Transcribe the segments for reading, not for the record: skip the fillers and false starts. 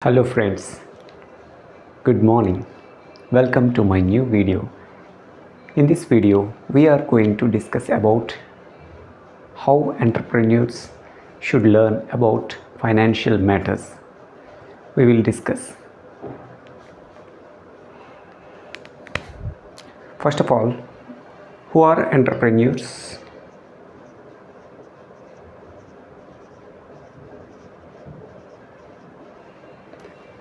Hello friends, good morning. Welcome to my new video. In this video, we are going to discuss about how entrepreneurs should learn about financial matters. We will discuss. First of all, who are entrepreneurs?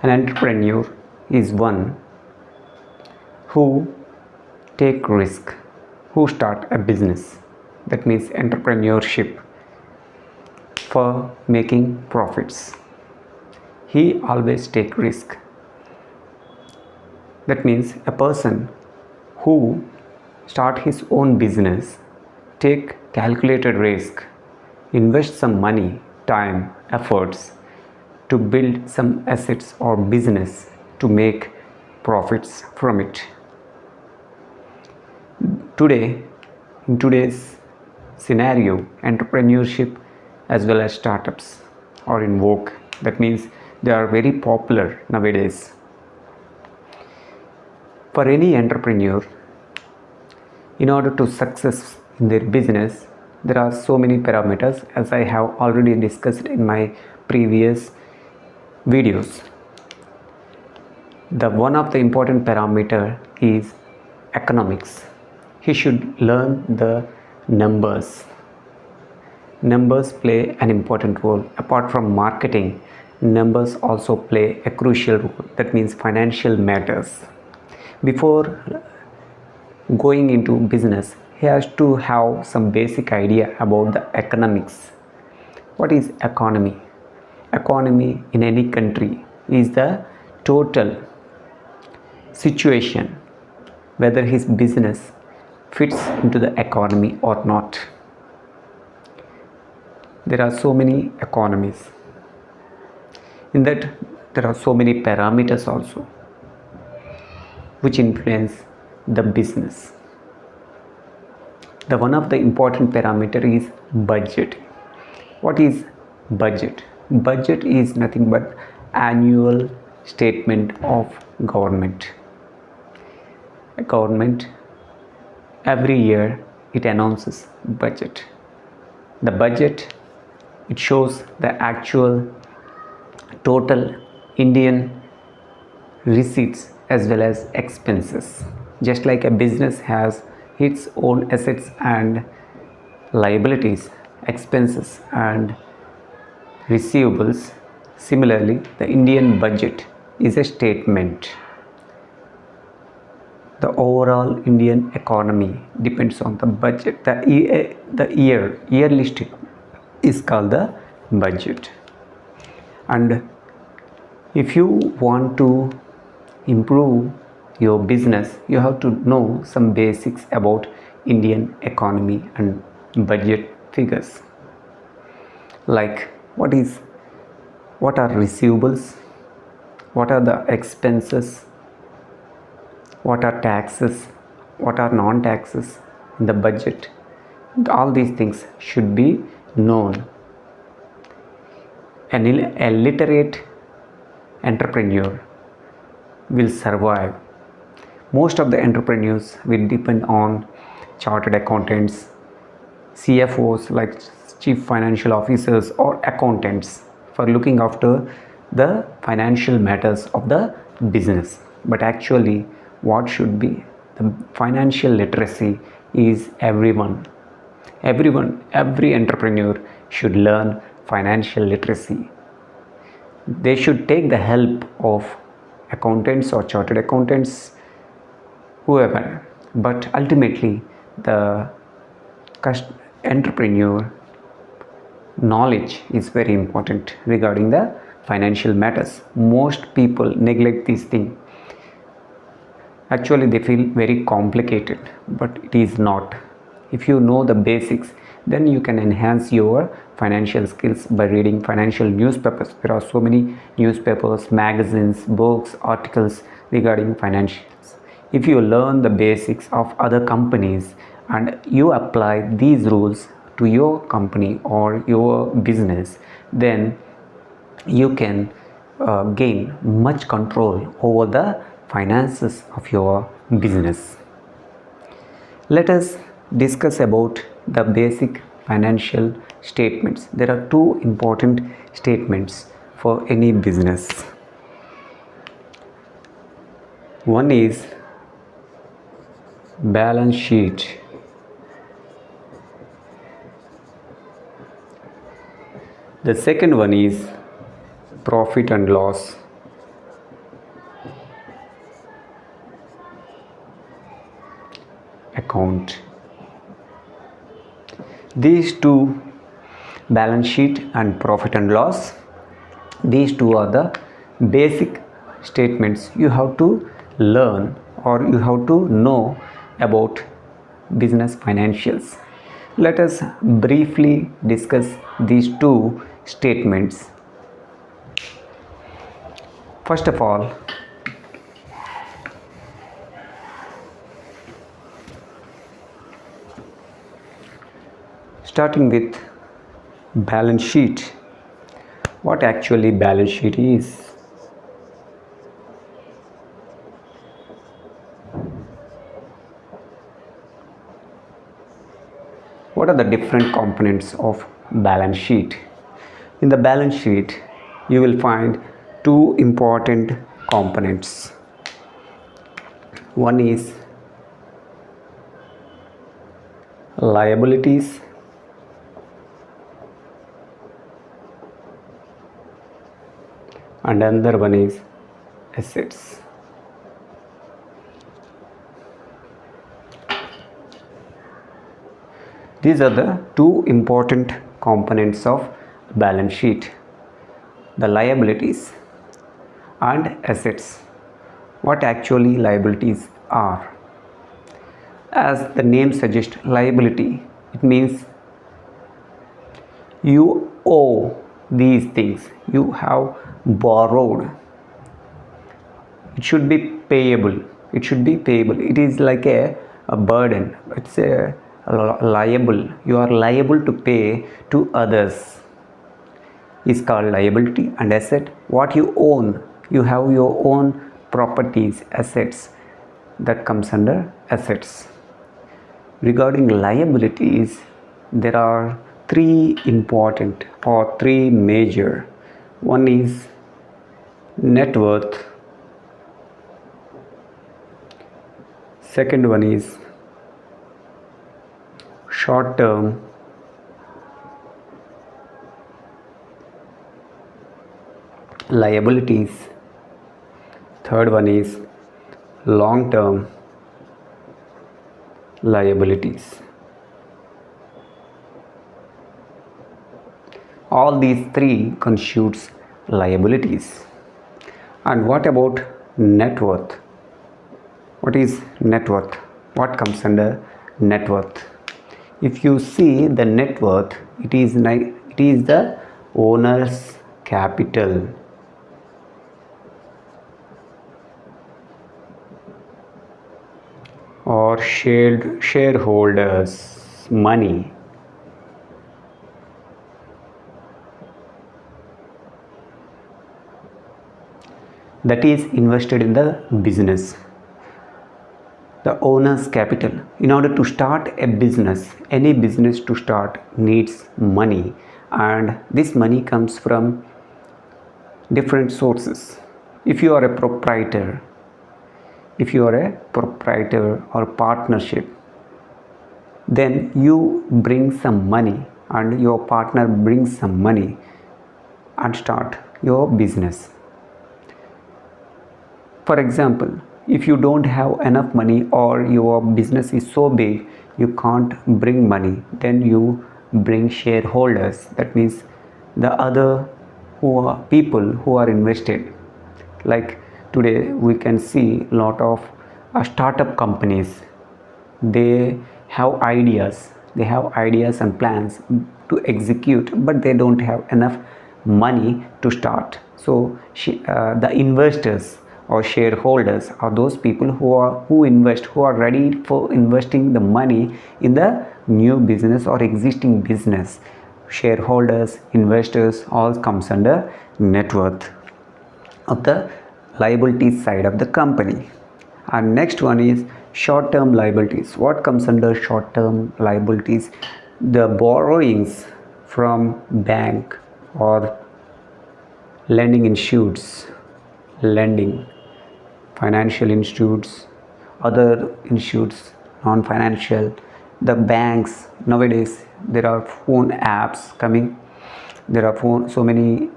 An entrepreneur is one who take risk, who start a business. That means entrepreneurship for making profits. He always take risk. That means a person who start his own business, take calculated risk, invest some money, time, efforts to build some assets or business to make profits from it. Today, in today's scenario, entrepreneurship as well as startups are in vogue. That means they are very popular nowadays. For any entrepreneur, in order to success in their business, there are so many parameters, as I have already discussed in my previous videos. One of the important parameter is economics. He should learn the numbers. Numbers play an important role. Apart from marketing, numbers also play a crucial role. That means financial matters. Before going into business, he has to have some basic idea about the economics. What is economy? Economy in any country is the total situation whether his business fits into the economy or not. There are so many economies. In that, there are so many parameters also which influence the business. One of the important parameter is budget. What is budget? Budget is nothing but annual statement of government. A government every year it announces budget. The budget, it shows the actual total Indian receipts as well as expenses. Just like a business has its own assets and liabilities, expenses and receivables, similarly the Indian budget is a statement. The overall Indian economy depends on the budget. The yearly statement is called the budget. And if you want to improve your business, you have to know some basics about Indian economy and budget figures, like what are receivables, what are the expenses, what are taxes, what are non-taxes in the budget. All these things should be known. A literate entrepreneur will survive. Most of the entrepreneurs will depend on chartered accountants, CFOs like chief financial officers or accountants for looking after the financial matters of the business. But actually, what should be the financial literacy is everyone. Every entrepreneur should learn financial literacy. They should take the help of accountants or chartered accountants, whoever, but ultimately the entrepreneur knowledge is very important regarding the financial matters. Most people neglect these things. Actually, they feel very complicated, but it is not. If you know the basics, then you can enhance your financial skills by reading financial newspapers. There are so many newspapers, magazines, books, articles regarding financials. If you learn the basics of other companies and you apply these rules to your company or your business, then you can gain much control over the finances of your business. Let us discuss about the basic financial statements. There are two important statements for any business. One is balance sheet. The second one is profit and loss account. These two, balance sheet and profit and loss, these two are the basic statements you have to learn or you have to know about business financials. Let us briefly discuss these two statements. First of all, starting with balance sheet. What actually balance sheet is? What are the different components of balance sheet? In the balance sheet, you will find two important components. One is liabilities and another one is assets. These are the two important components of balance sheet, the liabilities and assets. What actually liabilities are? As the name suggests, liability, it means you owe these things, you have borrowed. It should be payable. It is like a burden. It's a liable. You are liable to pay to others is called liability. And asset, what you own, you have your own properties, assets, that comes under assets. Regarding liabilities, there are three important or three major. One is net worth, second one is short term, liabilities, third one is long term liabilities. All these three constitutes liabilities. And what about net worth? What is net worth? What comes under net worth? If you see the net worth, it is the owner's capital. Or shareholders' money. That is invested in the business. The owner's capital. In order to start a business, any business to start needs money, and this money comes from different sources. If you are a proprietor or partnership, then you bring some money and your partner brings some money and start your business. For example, if you don't have enough money or your business is so big you can't bring money, then you bring shareholders. That means the other people who are invested. Like today we can see a lot of startup companies. They have ideas and plans to execute, but they don't have enough money to start. So the investors or shareholders are those people who are ready for investing the money in the new business or existing business. Shareholders, investors, all comes under net worth. of the liabilities side of the company. And next one is short term liabilities. What comes under short term liabilities? The borrowings from bank or lending institutes, lending financial institutes, other institutes, non-financial, the banks. Nowadays there are phone apps coming, there are so many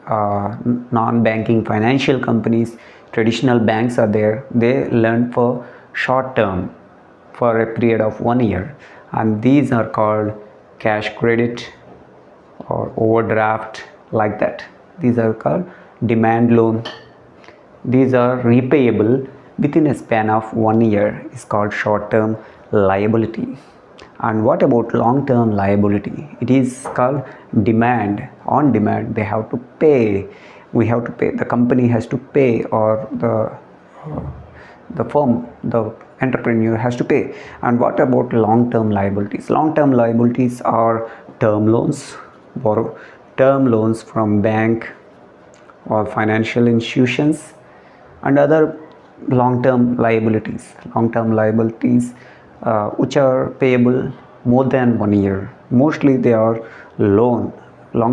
non-banking financial companies. Traditional banks are there, they lend for short term for a period of 1 year, and these are called cash credit or overdraft, like that. These are called demand loan. These are repayable within a span of 1 year, is called short term liability. And what about long term liability? It is called demand. On demand, they have to pay, we have to pay, the company has to pay, or the firm, the entrepreneur has to pay. And what about long term liabilities? Long term liabilities are term loans, borrow term loans from bank or financial institutions, and other long term liabilities. Long term liabilities which are payable more than 1 year. Mostly they are long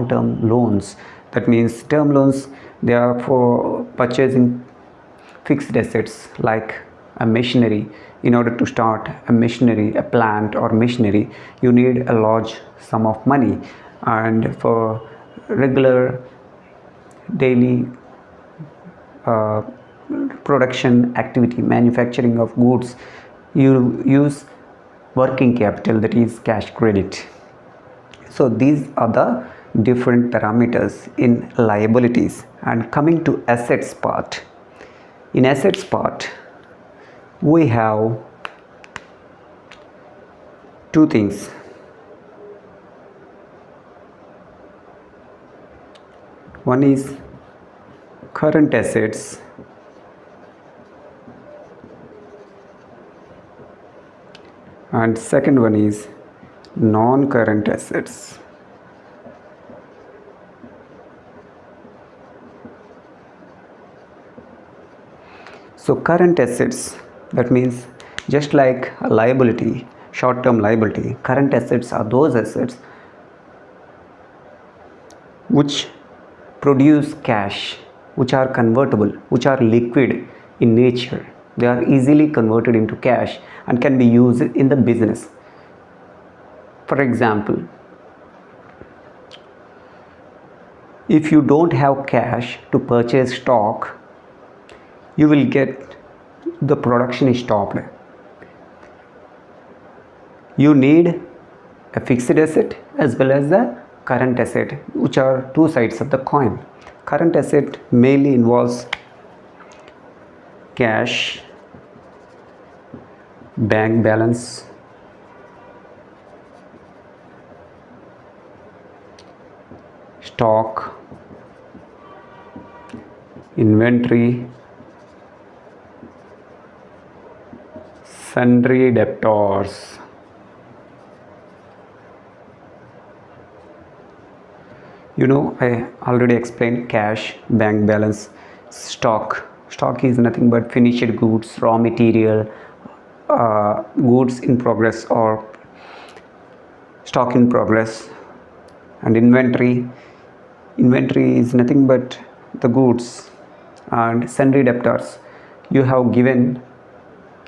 term loans. That means term loans, they are for purchasing fixed assets like a machinery. In order to start a machinery, a plant or machinery, you need a large sum of money. And for regular daily production activity, manufacturing of goods, you use working capital, that is cash credit. So these are the different parameters in liabilities. And coming to assets part, in assets part we have two things. One is current assets and second one is non-current assets. So current assets, that means just like a liability, short-term liability, current assets are those assets which produce cash, which are convertible, which are liquid in nature. They are easily converted into cash and can be used in the business. For example, if you don't have cash to purchase stock, you will get the production is stopped. You need a fixed asset as well as the current asset, which are two sides of the coin. Current asset mainly involves cash, bank balance, stock, inventory, sundry debtors. I already explained cash, bank balance, stock. Stock is nothing but finished goods, raw material, goods in progress or stock in progress. And inventory is nothing but the goods. And sundry debtors, you have given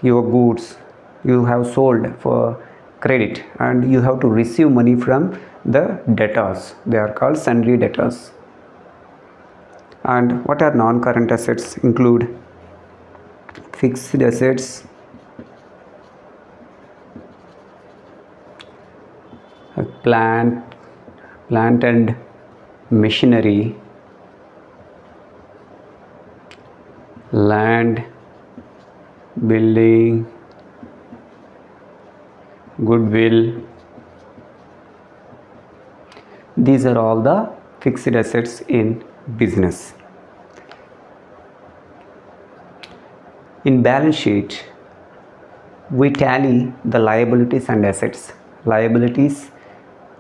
your goods, you have sold for credit and you have to receive money from the debtors. They are called sundry debtors. And what are non-current assets? Include fixed assets, plant and machinery, land, building, goodwill. These are all the fixed assets in business. In balance sheet, we tally the liabilities and assets. Liabilities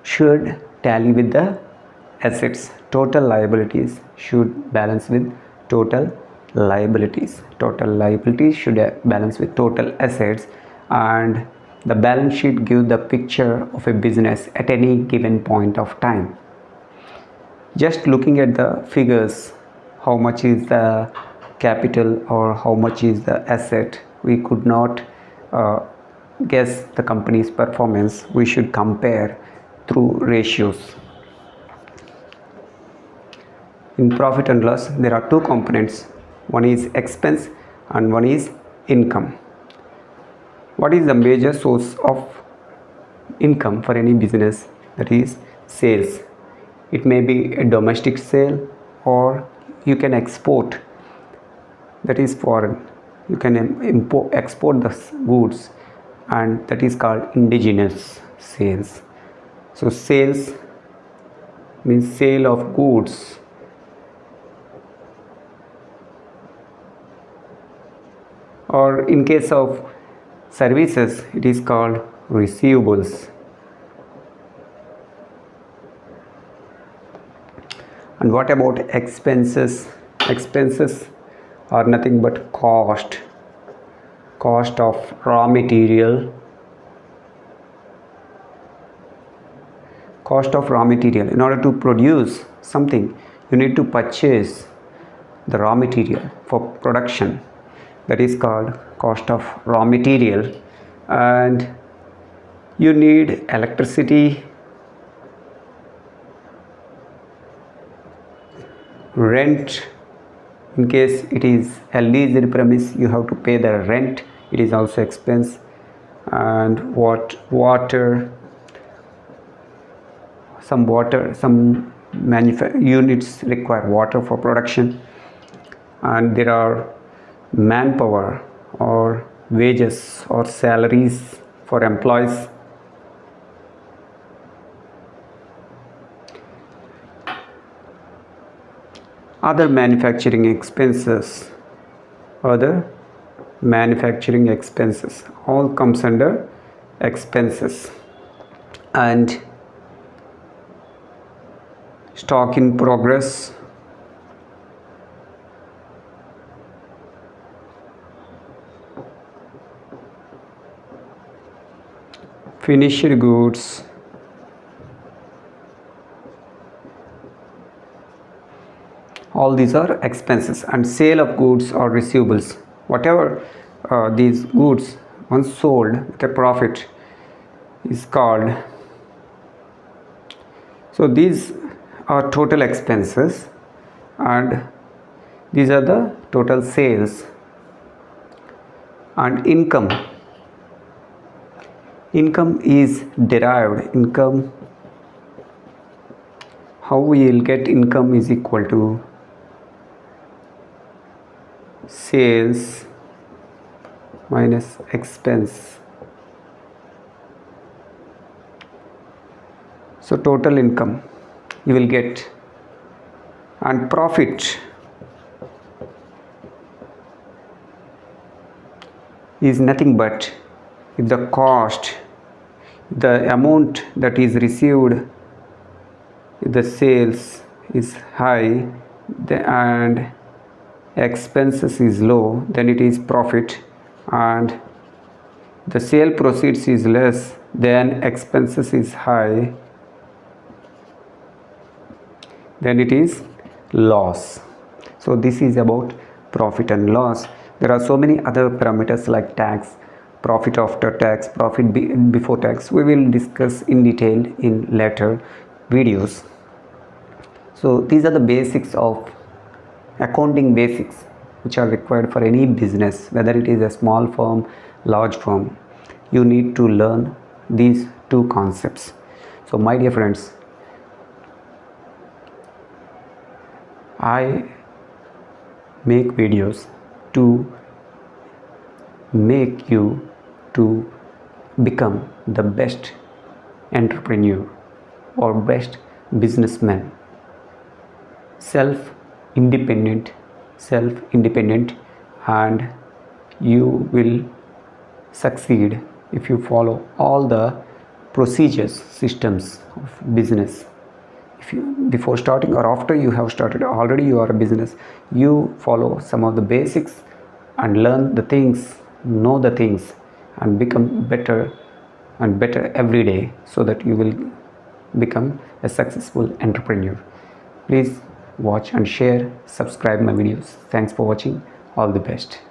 should tally with the assets. Total liabilities should balance with total liabilities. Total liabilities should balance with total assets, and the balance sheet gives the picture of a business at any given point of time. Just looking at the figures, how much is the capital or how much is the asset, we could not guess the company's performance. We should compare through ratios. In profit and loss, there are two components. One is expense and one is income. What is the major source of income for any business? That is sales. It may be a domestic sale, or you can export, that is foreign. You can export the goods, and that is called indigenous sales. So sales means sale of goods. Or in case of services, it is called receivables. And what about expenses? Expenses are nothing but cost of raw material. Cost of raw material. In order to produce something, you need to purchase the raw material for production. That is called cost of raw material. And you need electricity, rent. In case it is a leased premise, you have to pay the rent. It is also expense. And water, some units require water for production. And there are manpower or wages or salaries for employees. Other manufacturing expenses all comes under expenses. And stock in progress, finished goods, all these are expenses. And sale of goods or receivables, whatever these goods once sold with a profit is called. So these are total expenses, and these are the total sales. And income is derived. How we will get income is equal to sales minus expense. So total income you will get. And profit is nothing but if the cost, the amount that is received, if the sales is high and expenses is low, then it is profit. And the sale proceeds is less than expenses is high, then it is loss. So this is about profit and loss. There are so many other parameters like tax, profit after tax, profit before tax. We will discuss in detail in later videos. So these are the basics of accounting basics which are required for any business, whether it is a small firm, large firm. You need to learn these two concepts. So my dear friends, I make videos to make you to become the best entrepreneur or best businessman, self-independent, and you will succeed if you follow all the procedures, systems of business. if you before starting or after you have started already you are a business, you follow some of the basics and learn the things, know the things, and become better and better every day, so that you will become a successful entrepreneur. Please watch and share, subscribe my videos. Thanks for watching. All the best.